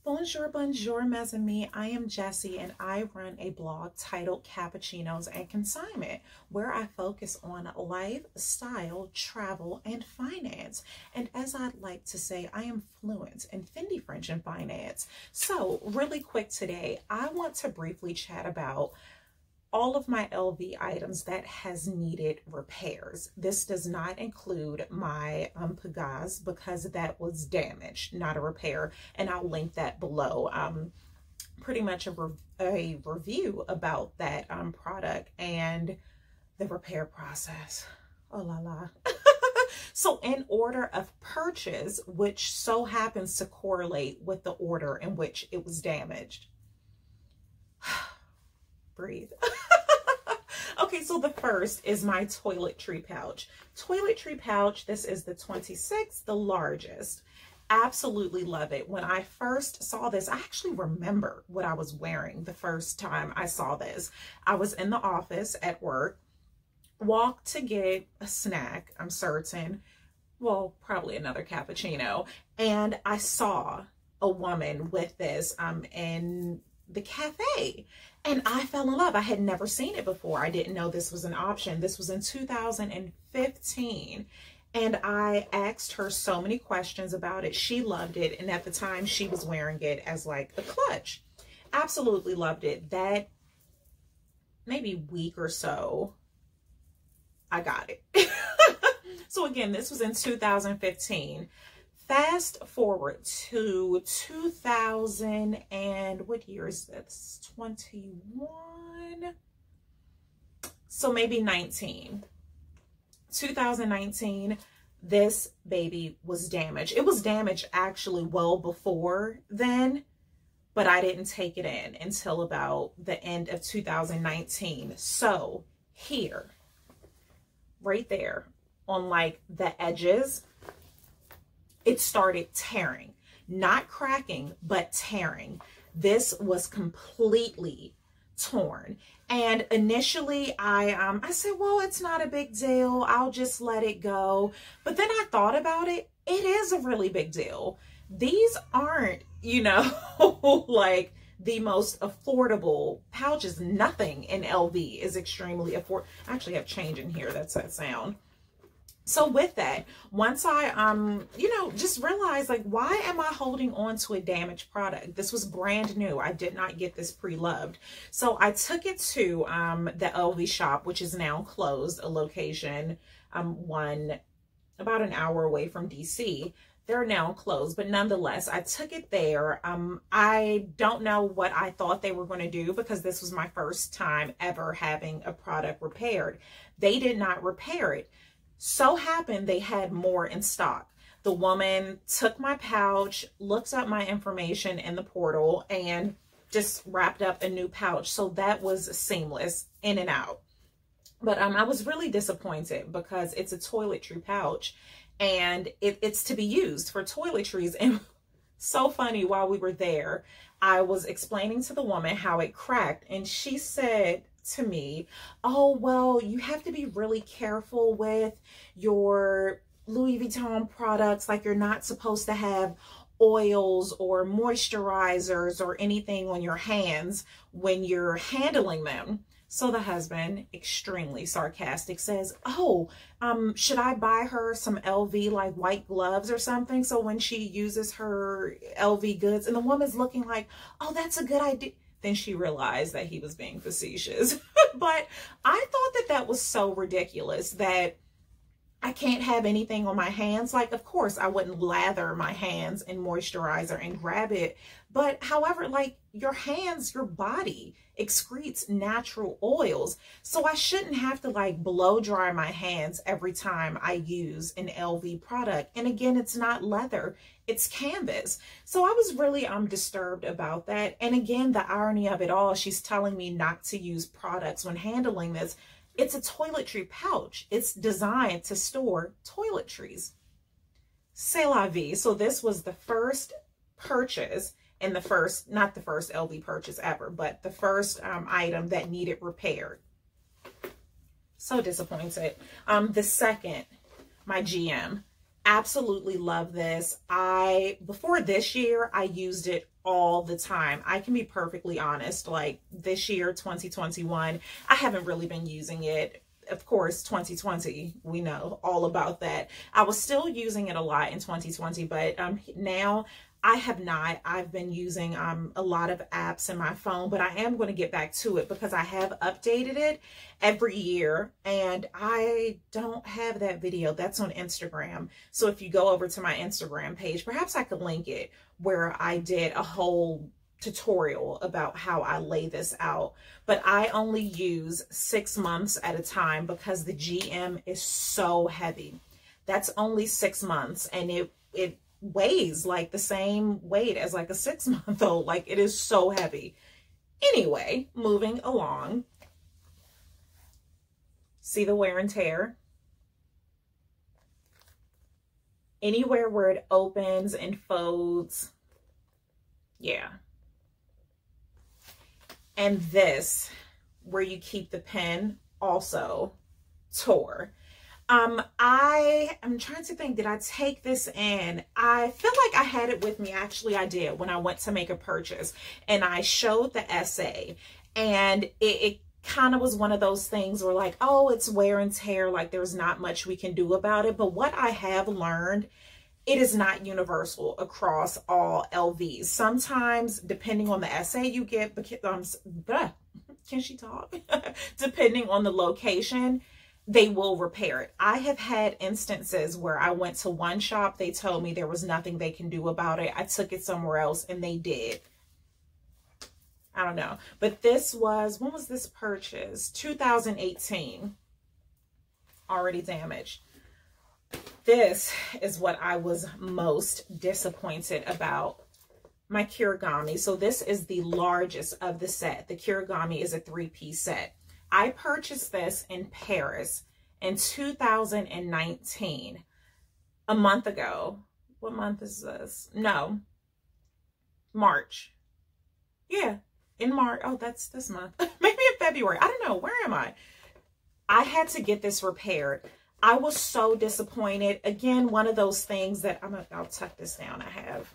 Bonjour, bonjour, mes amis. I am Jessie and I run a blog titled Cappuccinos and Consignment, where I focus on life, style, travel, and finance. And as I'd like to say, I am fluent in Fendi French and finance. So really quick today, I want to briefly chat about all of my LV items that has needed repairs. This does not include my Pegasus because that was damaged, not a repair, and I'll link that below. Pretty much a review about that product and the repair process. Oh la la. So in order of purchase, which so happens to correlate with the order in which it was damaged. Breathe. Okay, so the first is my toiletry pouch. Toiletry pouch, this is the 26, the largest. Absolutely love it. When I first saw this, I actually remember what I was wearing the first time I saw this. I was in the office at work, walked to get a snack, I'm certain, well, probably another cappuccino, and I saw a woman with this in the cafe, and I fell in love. I had never seen it before. I didn't know this was an option. This was in 2015, and I asked her so many questions about it. She loved it, and at the time she was wearing it as like a clutch. Absolutely loved it. That maybe week or so, I got it. So again, this was in 2015. Fast forward to 2000 and what year is this? 21. So maybe 19. 2019, this baby was damaged. It was damaged actually well before then, but I didn't take it in until about the end of 2019. So here, right there on like the edges, it started tearing, not cracking, but tearing. This was completely torn. And initially I said, well, it's not a big deal. I'll just let it go. But then I thought about it. It is a really big deal. These aren't, you know, like the most affordable pouches. Nothing in LV is extremely affordable. I actually have change in here. That's that sound. So with that, once I, you know, just realized, like, why am I holding on to a damaged product? This was brand new. I did not get this pre-loved. So I took it to the LV shop, which is now closed, a location, one about an hour away from DC. They're now closed, but nonetheless, I took it there. I don't know what I thought they were going to do because this was my first time ever having a product repaired. They did not repair it. So happened they had more in stock. The woman took my pouch, looked up my information in the portal, and just wrapped up a new pouch. So that was seamless, in and out. But I was really disappointed because it's a toiletry pouch and it's to be used for toiletries. And so funny, while we were there, I was explaining to the woman how it cracked, and she said to me, oh, well, you have to be really careful with your Louis Vuitton products. Like, you're not supposed to have oils or moisturizers or anything on your hands when you're handling them. So the husband, extremely sarcastic, says, oh, should I buy her some LV, like white gloves or something, so when she uses her LV goods? And the woman's looking like, oh, that's a good idea. Then she realized that he was being facetious. But I thought that that was so ridiculous that I can't have anything on my hands. Like, of course, I wouldn't lather my hands in moisturizer and grab it. But however, like, your hands, your body excretes natural oils. So I shouldn't have to like blow dry my hands every time I use an LV product. And again, it's not leather, it's canvas. So I was really disturbed about that. And again, the irony of it all, she's telling me not to use products when handling this. It's a toiletry pouch. It's designed to store toiletries. C'est la vie. So this was the first purchase, and the first, not the first LV purchase ever, but the first item that needed repaired. So disappointed. The second, my GM. Absolutely love this. Before this year, I used it all the time. I can be perfectly honest, like this year, 2021, I haven't really been using it. Of course, 2020, we know all about that. I was still using it a lot in 2020, but now I have not. I've been using a lot of apps in my phone, but I am going to get back to it because I have updated it every year, and I don't have that video. That's on Instagram. So if you go over to my Instagram page, perhaps I could link it, where I did a whole tutorial about how I lay this out. But I only use 6 months at a time because the GM is so heavy. That's only 6 months, and it weighs like the same weight as like a 6-month-old. Like, it is so heavy. Anyway, moving along. See the wear and tear? Anywhere where it opens and folds. Yeah. And this, where you keep the pen, also tore. I'm trying to think, did I take this in? I feel like I had it with me. Actually, I did when I went to make a purchase, and I showed the essay, and it kind of was one of those things where like, oh, it's wear and tear, like there's not much we can do about it. But what I have learned, it is not universal across all LVs. Sometimes, depending on the essay you get, can she talk? Depending on the location, they will repair it. I have had instances where I went to one shop, they told me there was nothing they can do about it. I took it somewhere else and they did. I don't know. But this was, when was this purchase? 2018. Already damaged. This is what I was most disappointed about. My Kirigami. So this is the largest of the set. The Kirigami is a 3-piece set. I purchased this in Paris in 2019, a month ago. What month is this? No, March. Yeah, in March. Oh, that's this month. Maybe in February. I don't know. Where am I? I had to get this repaired. I was so disappointed. Again, one of those things that I'll tuck this down. I have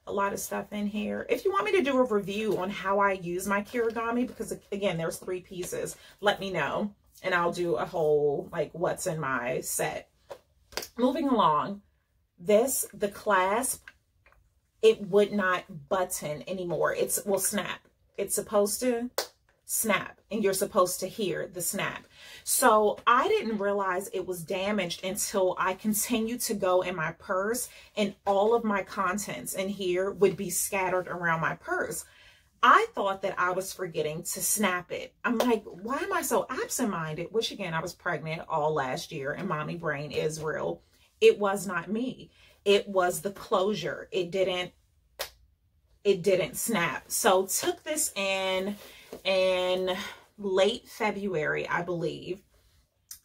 a lot of stuff in here. If you want me to do a review on how I use my Kirigami, because again, there's 3 pieces, let me know, and I'll do a whole, like, what's in my set. Moving along, the clasp, it would not button anymore. It will snap. It's supposed to snap, and you're supposed to hear the snap. So I didn't realize it was damaged until I continued to go in my purse, and all of my contents in here would be scattered around my purse. I thought that I was forgetting to snap it. I'm like, why am I so absent-minded? Which again, I was pregnant all last year and mommy brain is real. It was not me. It was the closure. It didn't snap. So took this in late February, I believe.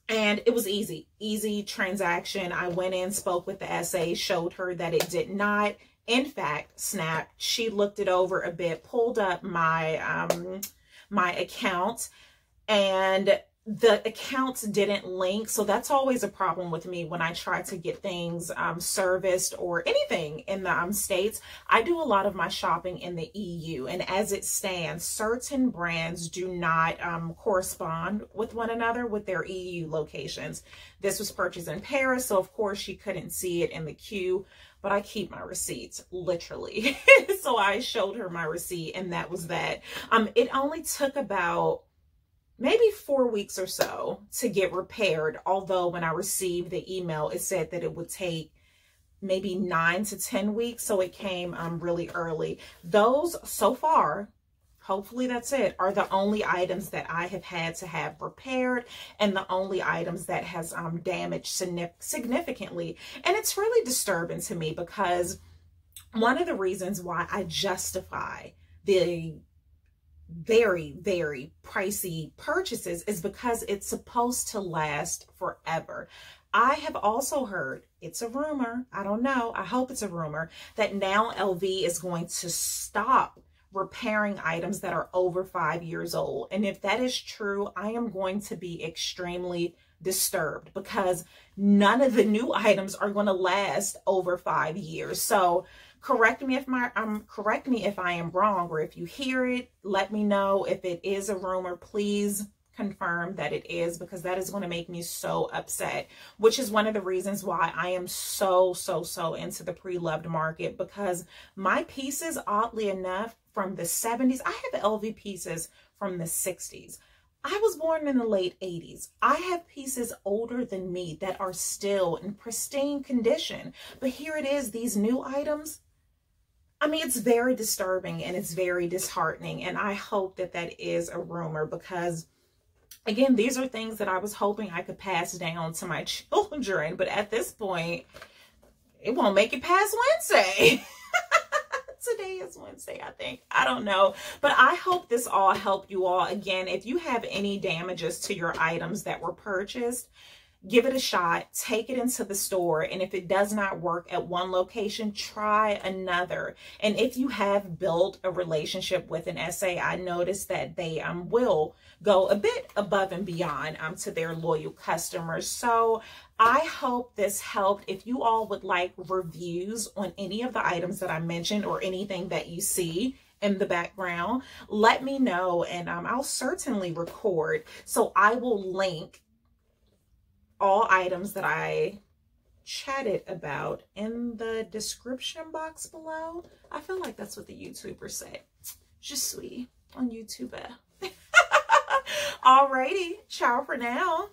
And it was easy transaction. I went in, spoke with the SA, showed her that it did not, in fact, snap. She looked it over a bit, pulled up my, my account, and the accounts didn't link. So that's always a problem with me when I try to get things serviced or anything in the States. I do a lot of my shopping in the EU, and as it stands, certain brands do not correspond with one another with their EU locations. This was purchased in Paris, so of course she couldn't see it in the queue, but I keep my receipts, literally. So I showed her my receipt, and that was that. It only took about maybe 4 weeks or so to get repaired. Although when I received the email, it said that it would take maybe 9 to 10 weeks. So it came really early. Those so far, hopefully that's it, are the only items that I have had to have repaired, and the only items that has damaged significantly. And it's really disturbing to me because one of the reasons why I justify the very, very pricey purchases is because it's supposed to last forever. I have also heard, it's a rumor, I don't know, I hope it's a rumor, that now LV is going to stop repairing items that are over 5 years old. And if that is true, I am going to be extremely disturbed because none of the new items are going to last over 5 years. So correct me if I am wrong, or if you hear it, let me know. If it is a rumor, please confirm that it is, because that is going to make me so upset, which is one of the reasons why I am so into the pre-loved market, because my pieces, oddly enough, from the 70s, I have LV pieces from the 60s. I was born in the late 80s. I have pieces older than me that are still in pristine condition, but here it is, these new items. I mean, it's very disturbing and it's very disheartening, and I hope that that is a rumor, because again, these are things that I was hoping I could pass down to my children, but at this point, it won't make it past Wednesday. Today is Wednesday, I think. I don't know. But I hope this all helped you all. Again, if you have any damages to your items that were purchased, give it a shot, take it into the store, and if it does not work at one location, try another. And if you have built a relationship with an SA, I noticed that they will go a bit above and beyond to their loyal customers. So I hope this helped. If you all would like reviews on any of the items that I mentioned or anything that you see in the background, let me know, and I'll certainly record. So I will link all items that I chatted about in the description box below. I feel like that's what the YouTubers say. Je suis on YouTube. Alrighty, ciao for now.